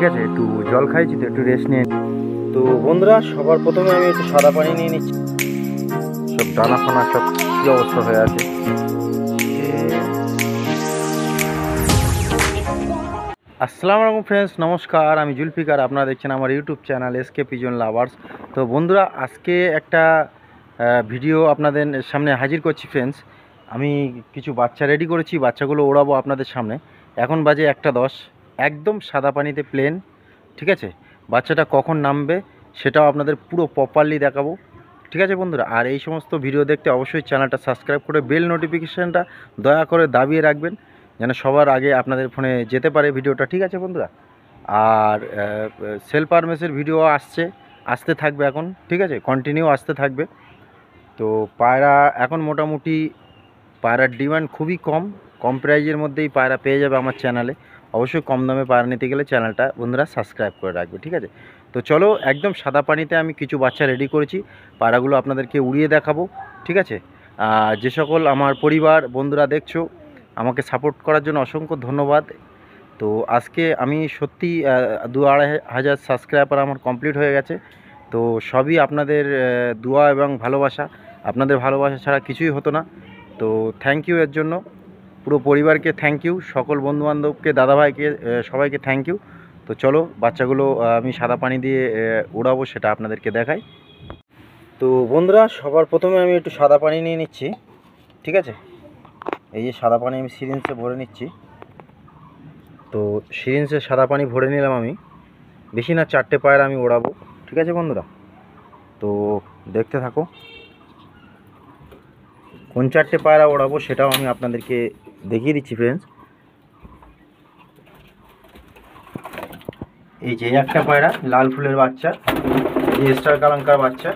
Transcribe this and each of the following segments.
আছে, একটু জল খাইছি তো একটু রেস্ট নিয়ে। তো বন্ধুরা, সবার প্রথমে আমি একটু সাদা পানি নিয়ে নিচ্ছি। সব দানা ফানা সব কী অবস্থা হয়ে আছে। আসসালামু আলাইকুম ফ্রেন্ডস, নমস্কার। আমি জুলফিকার, আপনারা দেখছেন আমার YouTube channel SK pigeon lovers. তো বন্ধুরা, আজকে একটা ভিডিও আপনাদের সামনে হাজির করছি ফ্রেন্ডস। আমি কিছু বাচ্চা রেডি করেছি, বাচ্চাগুলো ওড়াবো আপনাদের সামনে। এখন বাজে 1:10, একদম সাদা পানিতে প্লেন। ঠিক আছে, বাচ্চাটা কখন নামবে সেটাও আপনাদের পুরো প্রপারলি দেখাবো। ঠিক আছে বন্ধুরা, আর এই সমস্ত ভিডিও দেখতে অবশ্যই চ্যানেলটা সাবস্ক্রাইব করে বেল নোটিফিকেশানটা দয়া করে দাবিয়ে রাখবেন, যেন সবার আগে আপনাদের ফোনে যেতে পারে ভিডিওটা। ঠিক আছে বন্ধুরা, আর সেল পারমেসের ভিডিও আসতে থাকবে এখন। ঠিক আছে, কন্টিনিউ আসতে থাকবে। তো পায়রা এখন মোটামুটি পায়রার ডিমান্ড খুবই কম প্রাইজের মধ্যেই পায়রা পেয়ে যাবে আমার চ্যানেলে। অবশ্যই কম দামে পায়রা নিতে গেলে চ্যানেলটা বন্ধুরা সাবস্ক্রাইব করে রাখবে। ঠিক আছে, তো চলো, একদম সাদা পানিতে আমি কিছু বাচ্চা রেডি করেছি, পায়রাগুলো আপনাদেরকে উড়িয়ে দেখাবো। ঠিক আছে, যে সকল আমার পরিবার বন্ধুরা দেখছো, আমাকে সাপোর্ট করার জন্য অসংখ্য ধন্যবাদ। তো আজকে আমি সত্যি 2-2.5 সাবস্ক্রাইবার আমার কমপ্লিট হয়ে গেছে। তো সবই আপনাদের দোয়া এবং ভালোবাসা। আপনাদের ভালোবাসা ছাড়া কিছুই হতো না। তো থ্যাংক ইউ এর জন্য, পুরো পরিবারকে থ্যাংক ইউ, সকল বন্ধুবান্ধবকে, দাদাভাইকে, সবাইকে থ্যাংক ইউ। তো চলো, বাচ্চাগুলো আমি সাদা পানি দিয়ে উড়াবো, সেটা আপনাদেরকে দেখাই। তো বন্ধুরা, সবার প্রথমে আমি একটু সাদা পানি নিয়ে নিচ্ছি। ঠিক আছে, এই যে সাদা পানি আমি সিরিঞ্জে ভরে নিচ্ছি। তো সিরিঞ্জে সাদা পানি ভরে নিলাম আমি, বেশি না 4টে পায়রা আমি ওড়াবো। ঠিক আছে বন্ধুরা, তো দেখতে থাকো। কোন 4টে পায়রা ওড়াবো সেটাও আমি আপনাদেরকে দেখিয়ে দিচ্ছি ফ্রেন্ডস। এই যে একটা পায়রা লাল ফুলের বাচ্চা, এই স্টার কালাঙ্কার বাচ্চা,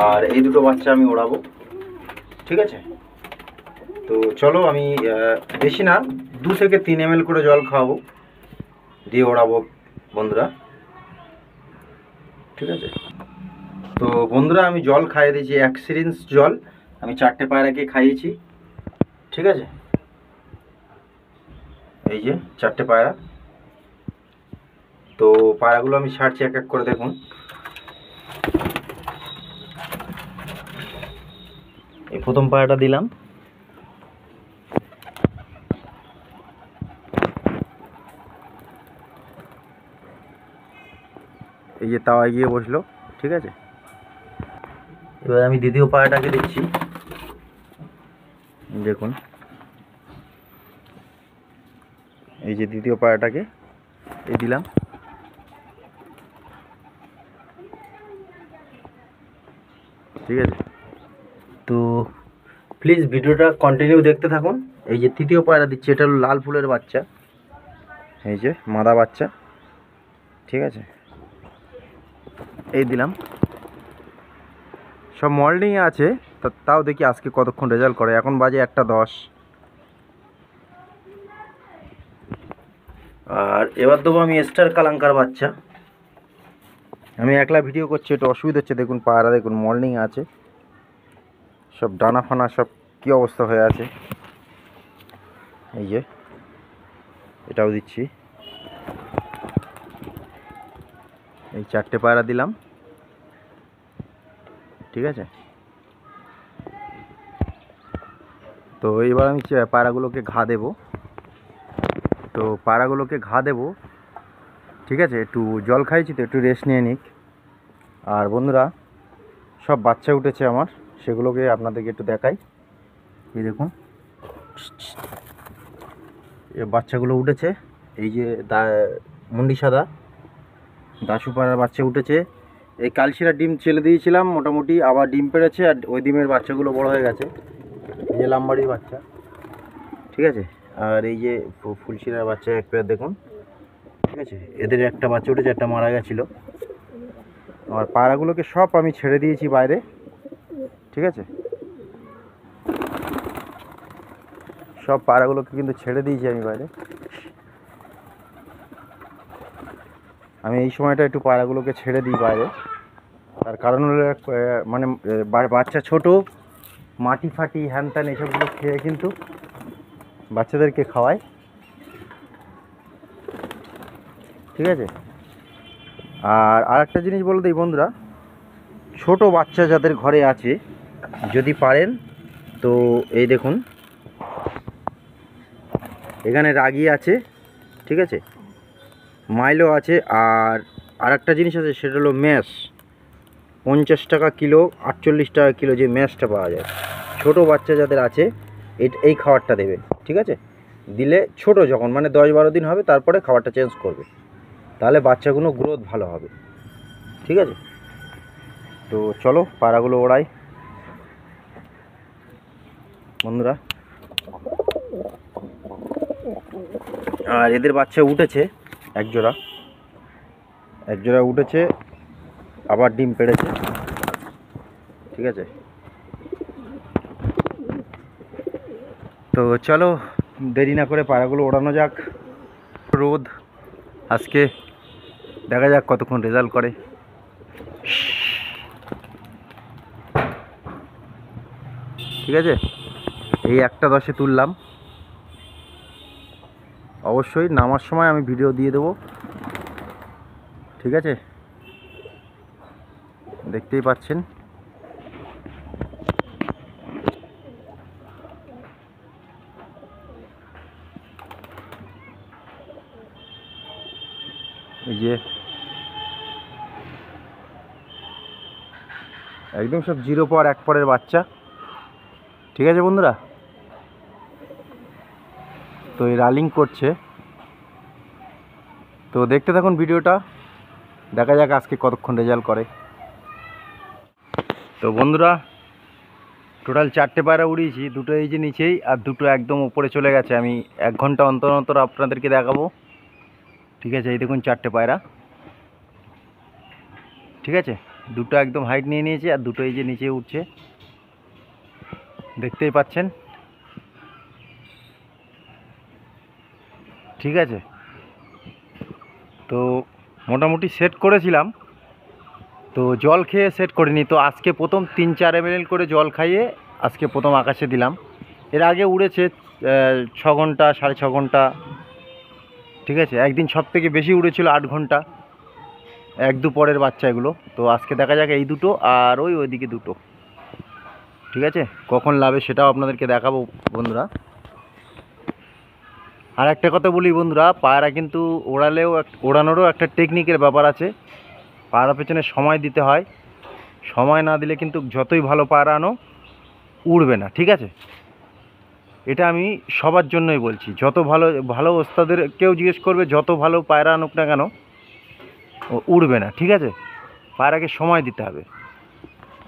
আর এই দুটো বাচ্চা আমি ওড়াবো। ঠিক আছে, তো চলো, আমি বেশি না 2 থেকে 3 ml করে জল খাওয়াবো, দিয়ে ওড়াবো বন্ধুরা। ঠিক আছে, তো বন্ধুরা, আমি জল খাইয়ে দিয়েছি, 1 সিরিঞ্জ জল আমি 4টে পায়রাকে খাইয়েছি। ঠিক আছে, এই যে 4টে পায়রা। তো পায়রাগুলো আমি ছাড়ছি এক এক করে, দেখুন। এই প্রথম পায়রাটা দিলাম। এই যে তাওয়ায় গিয়ে বসলো। ঠিক আছে, এবার আমি দ্বিতীয় পায়রাটাকে দিচ্ছি, দেখুন। এই যে দ্বিতীয় পায়রাটাকে এই দিলাম। ঠিক আছে, তো প্লিজ ভিডিওটা কন্টিনিউ দেখতে থাকুন। এই যে তৃতীয় পায়রা দিচ্ছি, এটা হলো লাল ফুলের বাচ্চা, এই যে মাদা বাচ্চা। ঠিক আছে, এই দিলাম। সব মল্ডিংয়ে আছে, তাও দেখি আজকে কতক্ষণ রেজাল্ট করে। এখন বাজে 1:10। আর এবার দেবো আমি স্টার কালাঙ্কার বাচ্চা। আমি একলা ভিডিও করছি, একটু অসুবিধা হচ্ছে। দেখুন পায়রা, দেখুন মর্নিং আছে, সব ডানা ফানা সব কী অবস্থা হয়ে আছে। এই যে এটাও দিচ্ছি। এই 4টে পায়রা দিলাম। ঠিক আছে, তো এবার আমি পায়রাগুলোকে ঘা দেব। তো পায়রাগুলোকে ঘা দেব। ঠিক আছে, একটু জল খাইছি তো একটু রেস্ট নিয়ে নিক। আর বন্ধুরা, সব বাচ্চা উঠেছে আমার, সেগুলোকে আপনাদেরকে একটু দেখাই। এই দেখুন, এই বাচ্চাগুলো উঠেছে। এই যে মুন্ডি সাদা দাসু পায়রার বাচ্চা উঠেছে। এই কালশিরা ডিম ছেলে দিয়েছিলাম, মোটামুটি আবার ডিম পেড়েছে, আর ওই ডিমের বাচ্চাগুলো বড় হয়ে গেছে। এই যে লাম্বাড়ির বাচ্চা। ঠিক আছে, আর এই যে ফুলশিরার বাচ্চা এক পেয়ার, দেখুন। ঠিক আছে, এদের একটা বাচ্চা উঠেছে, একটা মারা গেছিলো। আর পায়রাগুলোকে সব আমি ছেড়ে দিয়েছি বাইরে। ঠিক আছে, সব পায়রাগুলোকে কিন্তু ছেড়ে দিয়েছি আমি বাইরে। আমি এই সময়টা একটু পায়রাগুলোকে ছেড়ে দিই বাইরে, তার কারণ হলো মানে বাচ্চা ছোট, মাটি ফাটি হ্যান ত্যান এসবগুলো খেয়ে কিন্তু বাচ্চাদেরকে খাওয়ায়। ঠিক আছে। আর আরেকটা জিনিস বলে দিই বন্ধুরা, ছোট বাচ্চা যাদের ঘরে আছে যদি পারেন তো এই দেখুন এখানে রাগি আছে, ঠিক আছে, মাইলো আছে, আর আরেকটা জিনিস আছে সেটা হলো ম্যাশ। 50 টাকা কিলো, 48 টাকা কিলো যে ম্যাশটা পাওয়া যায়। ছোট বাচ্চা যাদের আছে এই খাবারটা দেবে, ঠিক আছে। দিলে ছোট যখন মানে 10-12 দিন হবে তারপরে খাবারটা চেঞ্জ করবে, তাহলে বাচ্চাগুলো গ্রোথ ভালো হবে, ঠিক আছে। তো চলো পায়রাগুলো ওড়াই বন্ধুরা। আর এদের বাচ্চা উঠেছে একজোড়া উঠেছে, আবার ডিম পেড়েছে, ঠিক আছে। তো চলো দেরি না করে পায়রাগুলো ওড়ানো যাক। রোদ আজকে, দেখা যাক কতক্ষণ রেজাল্ট করে। ঠিক আছে, এই 1:10 তুললাম। অবশ্যই নামার সময় আমি ভিডিও দিয়ে দেবো, ঠিক আছে, দেখতেই পাচ্ছেন। এই যে একদম সব 0 পর 1 পরের বাচ্চা, ঠিক আছে বন্ধুরা। তো এই রানিং করছে, তো দেখতে থাকুন ভিডিওটা, দেখা যাক আজকে কতক্ষণ রেজাল্ট করে। তো বন্ধুরা টোটাল 4টে পায়রা উড়িয়েছি, 2টো এই যে নিচেই আর 2টো একদম উপরে চলে গেছে। আমি 1 ঘন্টা অন্তর অন্তর আপনাদেরকে দেখাবো, ঠিক আছে। এই দেখুন 4টে পায়রা, ঠিক আছে। 2টো একদম হাইট নিয়ে নিয়েছে আর 2টো এই যে নিচে উঠছে, দেখতেই পাচ্ছেন, ঠিক আছে। তো মোটামুটি সেট করেছিলাম, তো জল খেয়ে সেট করিনি। তো আজকে প্রথম 3-4 ml করে জল খাইয়ে আজকে প্রথম আকাশে দিলাম। এর আগে উড়েছে 6 ঘন্টা 6.5 ঘন্টা, ঠিক আছে। একদিন সব থেকে বেশি উড়েছিল 8 ঘন্টা, 1-2 পরের বাচ্চা এগুলো। তো আজকে দেখা যাক এই 2টো আর ওইদিকে 2টো, ঠিক আছে। কখন লাভে সেটাও আপনাদেরকে দেখাবো বন্ধুরা। আর একটা কথা বলি বন্ধুরা, পায়রা কিন্তু ওড়ানোরও একটা টেকনিকের ব্যাপার আছে। পায়রা পেছনে সময় দিতে হয়, সময় না দিলে কিন্তু যতই ভালো পায়রা আনো উড়বে না, ঠিক আছে। এটা আমি সবার জন্যই বলছি, যত ভালো ওস্তাদের কেউ জিজ্ঞেস করবে, যত ভালো পায়রা আনুক না কেন ও উড়বে না, ঠিক আছে। পায়রাকে সময় দিতে হবে।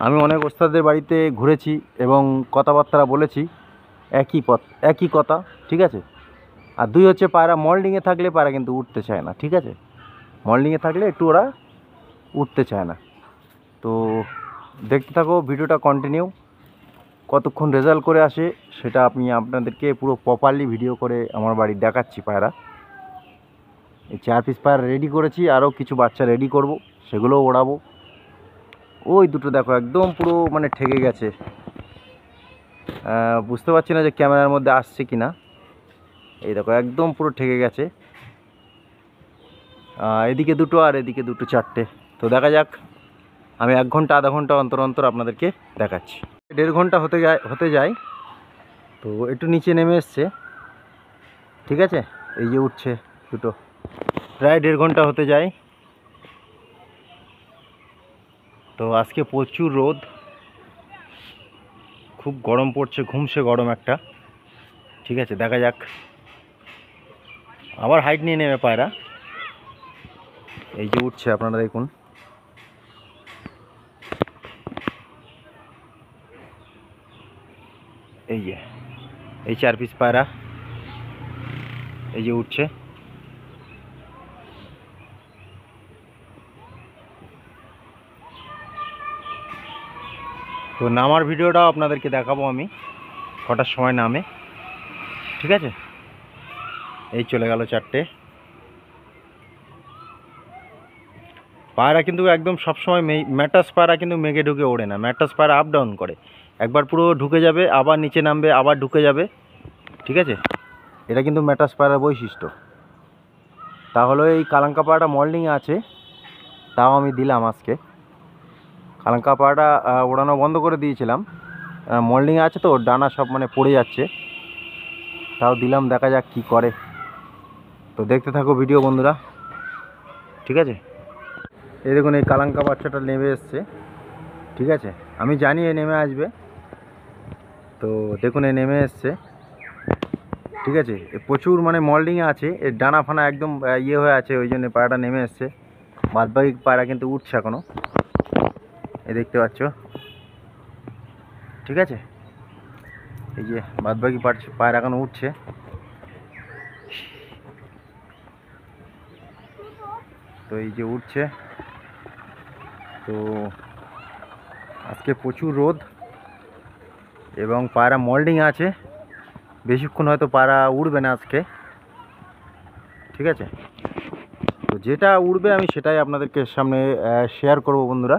আমি অনেক ওস্তাদের বাড়িতে ঘুরেছি এবং কথাবার্তা বলেছি, একই কথা, ঠিক আছে। আর 2 হচ্ছে পায়রা মল্ডিংয়ে থাকলে পায়রা কিন্তু উঠতে চায় না, ঠিক আছে। মল্ডিংয়ে থাকলে একটু ওরা উঠতে চায় না। তো দেখতে থাকো ভিডিওটা কন্টিনিউ, কতক্ষণ রেজাল্ট করে আসে সেটা আমি আপনাদেরকে পুরো প্রপারলি ভিডিও করে আমার বাড়ি দেখাচ্ছি। পায়রা এই 4 পিস পায়রা রেডি করেছি, আরও কিছু বাচ্চা রেডি করব, সেগুলোও ওড়াবো। ওই 2টো দেখো একদম পুরো মানে ঠেকে গেছে, বুঝতে পারছি না যে ক্যামেরার মধ্যে আসছে কি না। এই দেখো একদম পুরো ঠেকে গেছে, এদিকে 2টো আর এদিকে 2টো, 4টে। তো দেখা যাক, আমি 1 ঘন্টা আধা ঘন্টা অন্তর অন্তর আপনাদেরকে দেখাচ্ছি। 1.5 ঘন্টা হতে যায়। তো একটু নিচে নেমে এসছে, ঠিক আছে। এই যে উঠছে 2টো, প্রায় 1.5 ঘন্টা হতে যায়। তো আজকে প্রচুর রোদ, খুব গরম পড়ছে, ঘুমসে গরম একটা, ঠিক আছে। দেখা যাক, আবার হাইট নিয়ে নেমে পায়রা, এই যে উঠছে আপনারা দেখুন। এই যে এই 4 পিস পায়রা এই যে উঠছে। তো নামার ভিডিওটাও আপনাদেরকে দেখাবো আমি, কটার সময় নামে, ঠিক আছে। এই চলে গেল 4টে পায়রা। কিন্তু একদম সবসময় ম্যাটাস পায়রা কিন্তু মেঘে ঢুকে ওড়ে না, ম্যাটাস পায়রা আপ ডাউন করে, একবার পুরো ঢুকে যাবে, আবার নিচে নামবে, আবার ঢুকে যাবে, ঠিক আছে। এটা কিন্তু ম্যাটাস পায়রার বৈশিষ্ট্য। তাহলে এই কালাঙ্কা পাড়াটা মল্ডিংয়ে আছে, তাও আমি দিলাম আজকে। কালাঙ্কা পাড়াটা ওড়ানো বন্ধ করে দিয়েছিলাম, মল্ডিংয়ে আছে তো ডানা সব মানে পড়ে যাচ্ছে, তাও দিলাম, দেখা যাক কি করে। তো দেখতে থাকো ভিডিও বন্ধুরা, ঠিক আছে। এই দেখুন এই কালাঙ্কা বাচ্চাটা নেমে এসছে, ঠিক আছে। আমি জানি এ নেমে আসবে, তো দেখুন এ নেমে এসছে, ঠিক আছে। প্রচুর মানে মল্ডিংয়ে আছে, এর ডানা ফানা একদম ইয়ে হয়ে আছে, ওই জন্য পায়রাটা নেমে এসছে। বাদবাকি পায়রা কিন্তু উঠছে এখনও, এই দেখতে পাচ্ছ, ঠিক আছে। এই যে বাদবাকি পায়রা এখনও উঠছে। তো এই যে উঠছে, তো আজকে প্রচুর রোদ এবং পায়রা মল্ডিং আছে, বেশিক্ষণ হয়তো পায়রা উড়বে না আজকে, ঠিক আছে। তো যেটা উড়বে আমি সেটাই আপনাদেরকে সামনে শেয়ার করব বন্ধুরা,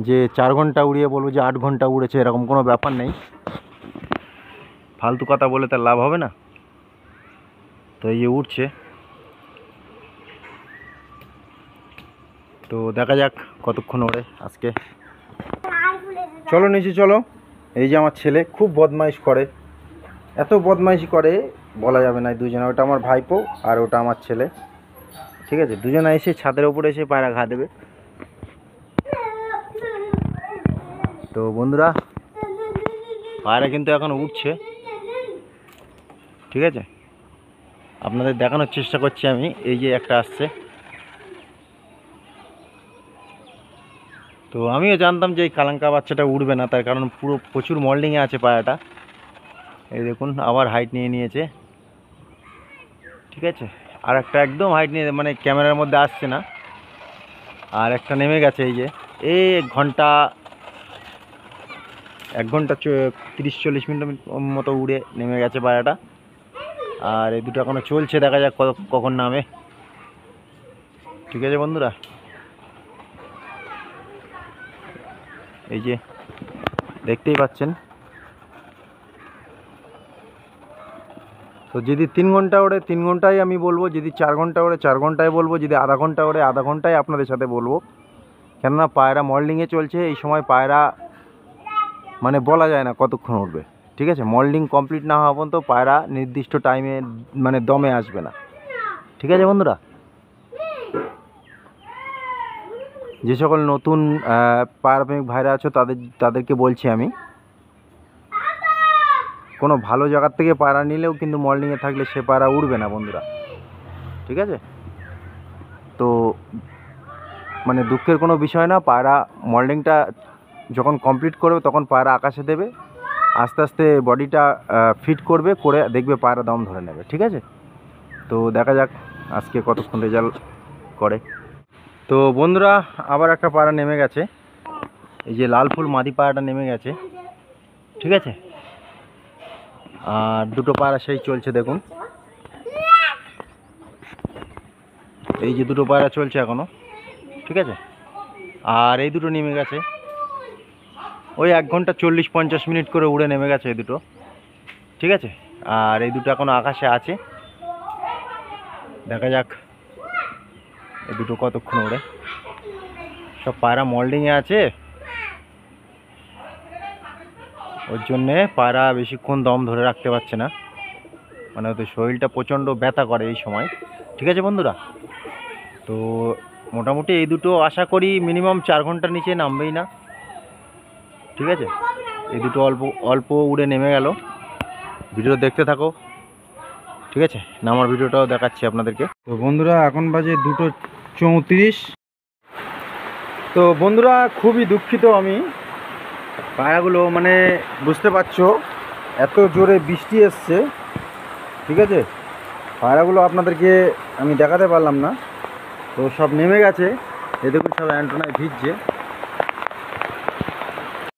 যে 4 ঘন্টা উড়িয়ে বলবো যে 8 ঘন্টা উড়েছে, এরকম কোনো ব্যাপার নেই, ফালতু কথা বলে তার লাভ হবে না। তো এই যে উঠছে, তো দেখা যাক কতক্ষণ ওড়ে আজকে। চলো নিচে চলো। এই যে আমার ছেলে খুব বদমাইশ করে, এত বদমাইশি করে বলা যাবে না। দুজনে, ওটা আমার ভাইপো আর ওটা আমার ছেলে, ঠিক আছে। দুজনে এসে ছাদের উপরে এসে পায়রা ঘা দেবে। তো বন্ধুরা পায়রা কিন্তু এখন উঠছে, ঠিক আছে। আপনাদের দেখানোর চেষ্টা করছি আমি। এই যে একটা আসছে, তো আমিও জানতাম যে এই কালাঙ্কা বাচ্চাটা উড়বে না, তার কারণ প্রচুর মল্ডিংয়ে আছে পায়রাটা। এই দেখুন আবার হাইট নিয়ে নিয়েছে, ঠিক আছে। আর একটা একদম হাইট নিয়ে, মানে ক্যামেরার মধ্যে আসছে না। আর একটা নেমে গেছে, এই যে এই 1 ঘন্টা 30-40 মিনিট মতো উড়ে নেমে গেছে পায়রাটা। আর এই দুটো এখনো চলছে, দেখা যাক কখন নামে, ঠিক আছে বন্ধুরা। এই যে দেখতেই পাচ্ছেন। তো যদি 3 ঘন্টা ওড়ে 3 ঘন্টায় আমি বলবো, যদি 4 ঘন্টা ওড়ে 4 ঘন্টায় বলবো, যদি আধা ঘন্টা ওড়ে আধা ঘন্টায় আপনাদের সাথে বলবো। কেননা পায়রা মল্ডিংয়ে চলছে, এই সময় পায়রা মানে বলা যায় না কতক্ষণ উঠবে, ঠিক আছে। মল্ডিং কমপ্লিট না হওয়া পর্যন্ত পায়রা নির্দিষ্ট টাইমে মানে দমে আসবে না, ঠিক আছে বন্ধুরা। যে সকল নতুন পায়রা প্রেমিক ভাইরা আছো তাদেরকে বলছি আমি, কোনো ভালো জায়গার থেকে পায়রা নিলেও কিন্তু মল্ডিংয়ে থাকলে সে পায়রা উড়বে না বন্ধুরা, ঠিক আছে। তো মানে দুঃখের কোনো বিষয় না, পায়রা মল্ডিংটা যখন কমপ্লিট করবে তখন পায়রা আকাশে দেবে, আস্তে আস্তে বডিটা ফিট করবে, করে দেখবে পায়রা দম ধরে নেবে, ঠিক আছে। তো দেখা যাক আজকে কতক্ষণ রেজাল্ট করে। তো বন্ধুরা আবার একটা পায়রা নেমে গেছে, এই যে লাল ফুল মাদি পায়রাটা নেমে গেছে, ঠিক আছে। আর দুটো পায়রা সেই চলছে, দেখুন এই যে দুটো পায়রা চলছে এখনো, ঠিক আছে। আর এই দুটো নেমে গেছে, ওই 1 ঘন্টা 40-50 মিনিট করে উড়ে নেমে গেছে এই দুটো, ঠিক আছে। আর এই দুটো এখনো আকাশে আছে, দেখা যাক এই দুটো কতক্ষণ ওড়ে। সব পায়রা মল্ডিংয়ে আছে, ওর জন্যে পায়রা বেশিক্ষণ দম ধরে রাখতে পারছে না, মানে ওদের শরীরটা প্রচণ্ড ব্যথা করে এই সময়, ঠিক আছে বন্ধুরা। তো মোটামুটি এই দুটো আশা করি মিনিমাম 4 ঘন্টার নিচে নামবেই না, ঠিক আছে। এই দুটো অল্প অল্প উড়ে নেমে গেল। ভিডিও দেখতে থাকো, ঠিক আছে। নামার ভিডিওটাও দেখাচ্ছি আপনাদেরকে। তো বন্ধুরা এখন বাজে 2:34। তো বন্ধুরা খুবই দুঃখিত আমি, পায়রাগুলো মানে বুঝতে পারছো এত জোরে বৃষ্টি এসছে, ঠিক আছে। পায়রাগুলো আপনাদেরকে আমি দেখাতে পারলাম না, তো সব নেমে গেছে, এই দেখুন সব অ্যান্টেনায় ভিজছে।